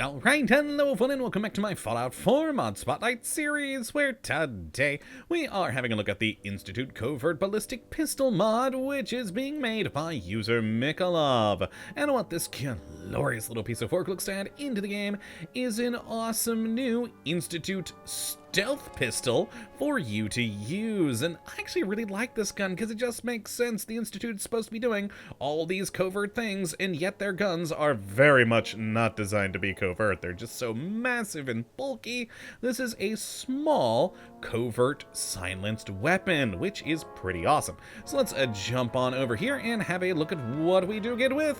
Alright, hello everyone and welcome back to my Fallout 4 Mod Spotlight series, where today we are having a look at the Institute Covert Ballistic Pistol mod, which is being made by user MacLeod. And what this glorious little piece of work looks to add into the game is an awesome new Institute stealth pistol for you to use. And I actually really like this gun because it just makes sense. The Institute's supposed to be doing all these covert things, and yet their guns are very much not designed to be covert. They're just so massive and bulky. This is a small covert silenced weapon, which is pretty awesome. So let's jump on over here and have a look at what we do get with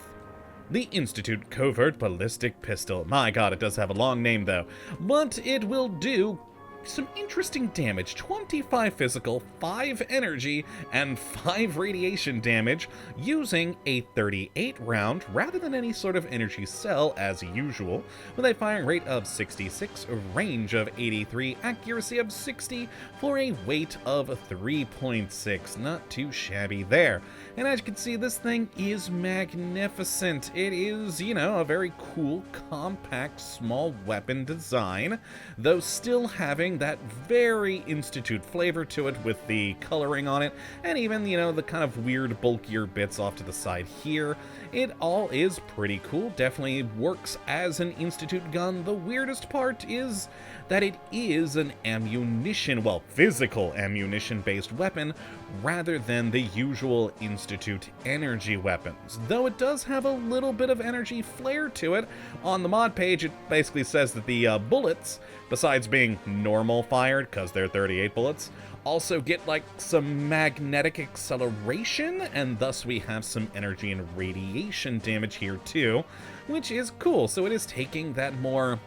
the Institute Covert Ballistic Pistol. My god, it does have a long name though, but it will do some interesting damage. 25 physical, 5 energy, and 5 radiation damage using a 38 round rather than any sort of energy cell as usual, with a firing rate of 66, a range of 83, accuracy of 60 for a weight of 3.6. Not too shabby there. And as you can see, this thing is magnificent. It is, you know, a very cool, compact, small weapon design, though still having that very Institute flavor to it with the coloring on it, and even, you know, the kind of weird bulkier bits off to the side here. It all is pretty cool, definitely works as an Institute gun. The weirdest part is that it is an ammunition, well, physical ammunition-based weapon, rather than the usual Institute energy weapons. Though it does have a little bit of energy flair to it. On the mod page, it basically says that the bullets, besides being normal fired, because they're 38 bullets, also get like some magnetic acceleration, and thus we have some energy and radiation damage here too, which is cool. So it is taking that more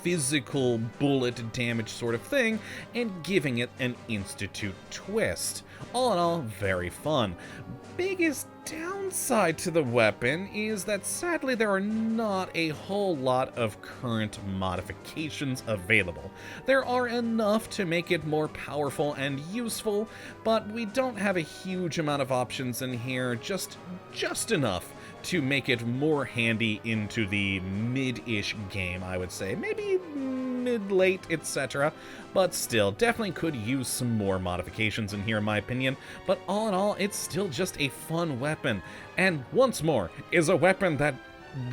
physical bullet damage sort of thing and giving it an Institute twist. All in all, very fun. Biggest downside to the weapon is that sadly there are not a whole lot of current modifications available. There are enough to make it more powerful and useful, but we don't have a huge amount of options in here, just enough to make it more handy into the mid-ish game, I would say. Maybe mid-late, etc. But still, definitely could use some more modifications in here in my opinion. But all in all, it's still just a fun weapon. And once more, is a weapon that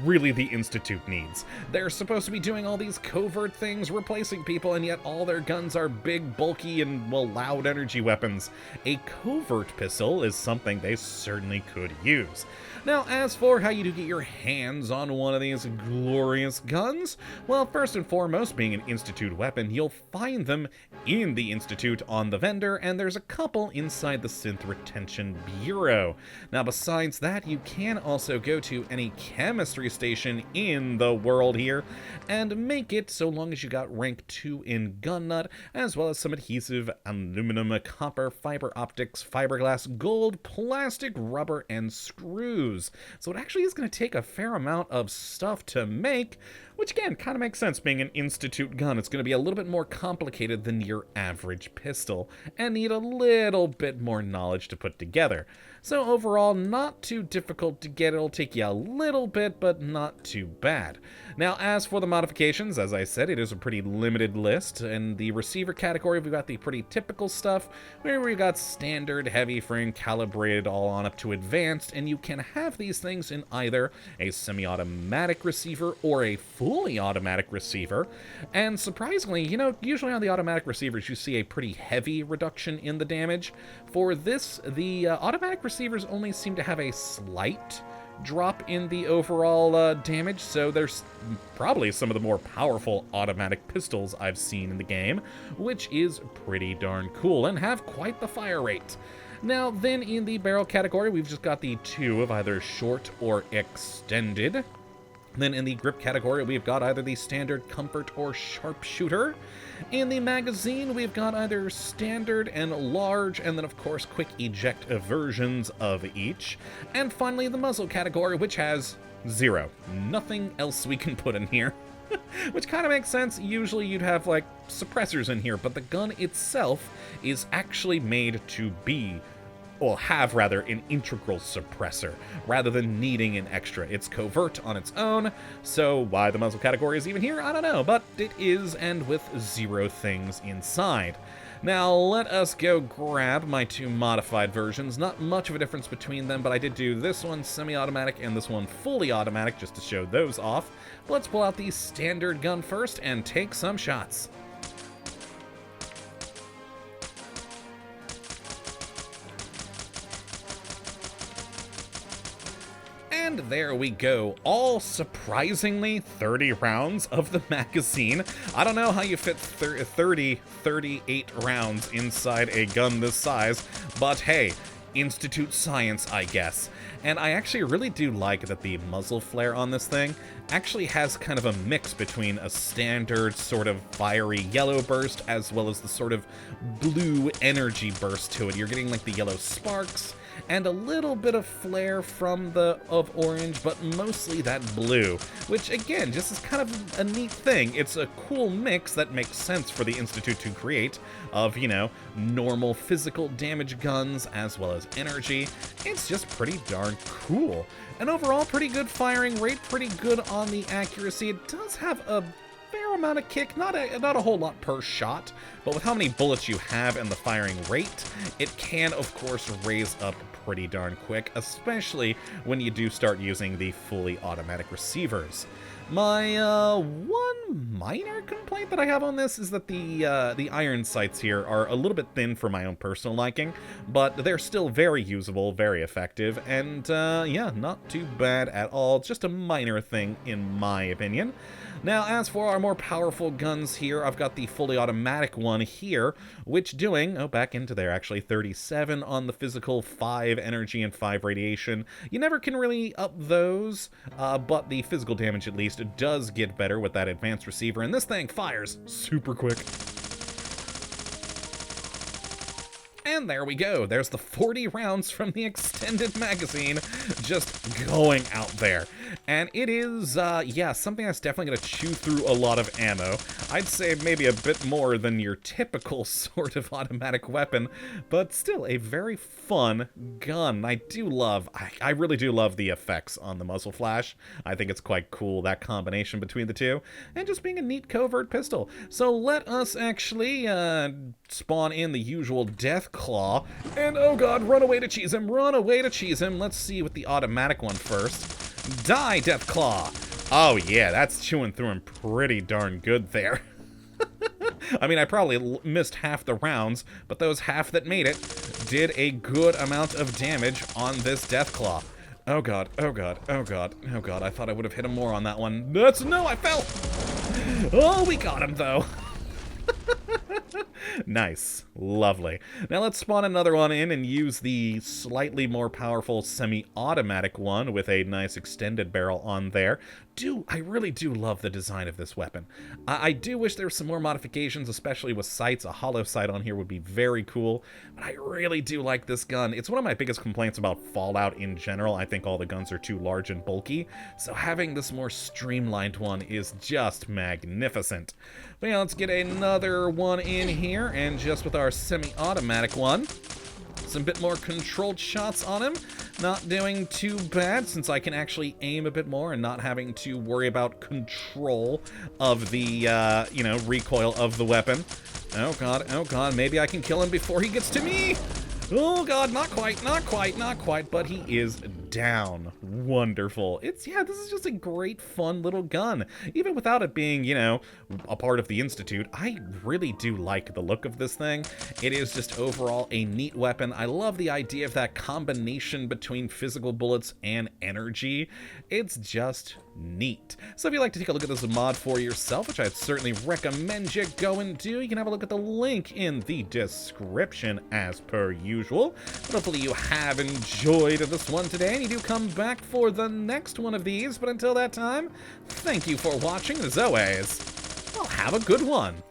really the Institute needs. They're supposed to be doing all these covert things, replacing people, and yet all their guns are big, bulky, and, well, loud energy weapons. A covert pistol is something they certainly could use. Now, as for how you do get your hands on one of these glorious guns, well, first and foremost, being an Institute weapon, you'll find them in the Institute on the vendor, and there's a couple inside the Synth Retention Bureau. Now, besides that, you can also go to any chemistry station in the world here and make it, so long as you got rank 2 in gun nut, as well as some adhesive, aluminum, copper, fiber optics, fiberglass, gold, plastic, rubber, and screws. So it actually is going to take a fair amount of stuff to make, which again kind of makes sense being an Institute gun. It's going to be a little bit more complicated than your average pistol and need a little bit more knowledge to put together. So overall, not too difficult to get. It'll take you a little bit, but not too bad. Now, as for the modifications, as I said, it is a pretty limited list. In the receiver category, we've got the pretty typical stuff, where we've got standard, heavy frame, calibrated, all on up to advanced, and you can have these things in either a semi-automatic receiver or a fully automatic receiver. And surprisingly, you know, usually on the automatic receivers, you see a pretty heavy reduction in the damage. For this, the automatic receivers only seem to have a slight drop in the overall damage, so there's probably some of the more powerful automatic pistols I've seen in the game, which is pretty darn cool and have quite the fire rate. Now then, in the barrel category, we've just got the two of either short or extended. Then in the grip category, we've got either the standard comfort or sharpshooter. In the magazine, we've got either standard and large, and then of course quick eject versions of each. And finally the muzzle category, which has 0. Nothing else we can put in here. Which kind of makes sense. Usually you'd have like suppressors in here, but the gun itself is actually made to be will have rather an integral suppressor rather than needing an extra. It's covert on its own, so why the muzzle category is even here, I don't know, but it is, and with 0 things inside. Now let us go grab my 2 modified versions. Not much of a difference between them, but I did do this one semi-automatic and this one fully automatic just to show those off. Let's pull out the standard gun first and take some shots. And there we go, all surprisingly 30 rounds of the magazine. I don't know how you fit 38 rounds inside a gun this size, but hey, Institute science, I guess. And I actually really do like that the muzzle flare on this thing actually has kind of a mix between a standard sort of fiery yellow burst as well as the sort of blue energy burst to it. You're getting like the yellow sparks and a little bit of flare from of orange, but mostly that blue, which again, just is kind of a neat thing. It's a cool mix that makes sense for the Institute to create of, you know, normal physical damage guns as well as energy. It's just pretty darn cool. And overall, pretty good firing rate, pretty good on the accuracy. It does have a fair amount of kick, not a whole lot per shot, but with how many bullets you have and the firing rate, it can, of course, raise up pretty darn quick, especially when you do start using the fully automatic receivers. My one minor complaint that I have on this is that the iron sights here are a little bit thin for my own personal liking, but they're still very usable, very effective, and yeah, not too bad at all. It's just a minor thing in my opinion. Now, as for our more powerful guns here, I've got the fully automatic one here, which doing, oh, back into there actually, 37 on the physical, 5 energy, and 5 radiation. You never can really up those, but the physical damage at least does get better with that advanced receiver, and this thing fires super quick. And there we go. There's the 40 rounds from the extended magazine just going out there. And it is, yeah, something that's definitely going to chew through a lot of ammo. I'd say maybe a bit more than your typical sort of automatic weapon, but still a very fun gun. I really do love the effects on the muzzle flash. I think it's quite cool, that combination between the two, and just being a neat covert pistol. So let us actually spawn in the usual death claw, and oh god, run away to cheese him, run away to cheese him. Let's see with the automatic one first. Die, death claw. Oh yeah, that's chewing through him pretty darn good there. I mean, I probably missed half the rounds, but those half that made it did a good amount of damage on this death claw. Oh god, oh god, oh god, oh god, I thought I would have hit him more on that one. No, I fell. Oh, we got him though. Nice. Lovely. Now let's spawn another one in and use the slightly more powerful semi-automatic one with a nice extended barrel on there. I really do love the design of this weapon. I do wish there were some more modifications, especially with sights. A hollow sight on here would be very cool, but I really do like this gun. It's one of my biggest complaints about Fallout in general. I think all the guns are too large and bulky, so having this more streamlined one is just magnificent. But yeah, let's get another one in here, and just with our semi-automatic one, some bit more controlled shots on him. Not doing too bad, since I can actually aim a bit more and not having to worry about control of the, you know, recoil of the weapon. Oh god, maybe I can kill him before he gets to me! Oh god, not quite, but he is down. Wonderful. Yeah, this is just a great, fun little gun. Even without it being, you know, a part of the Institute, I really do like the look of this thing. It is just overall a neat weapon. I love the idea of that combination between physical bullets and energy. It's just neat. So if you'd like to take a look at this mod for yourself, which I'd certainly recommend you go and do, you can have a look at the link in the description as per usual. But hopefully you have enjoyed this one today, and you do come back for the next one of these. But until that time, thank you for watching, and as always, well, have a good one.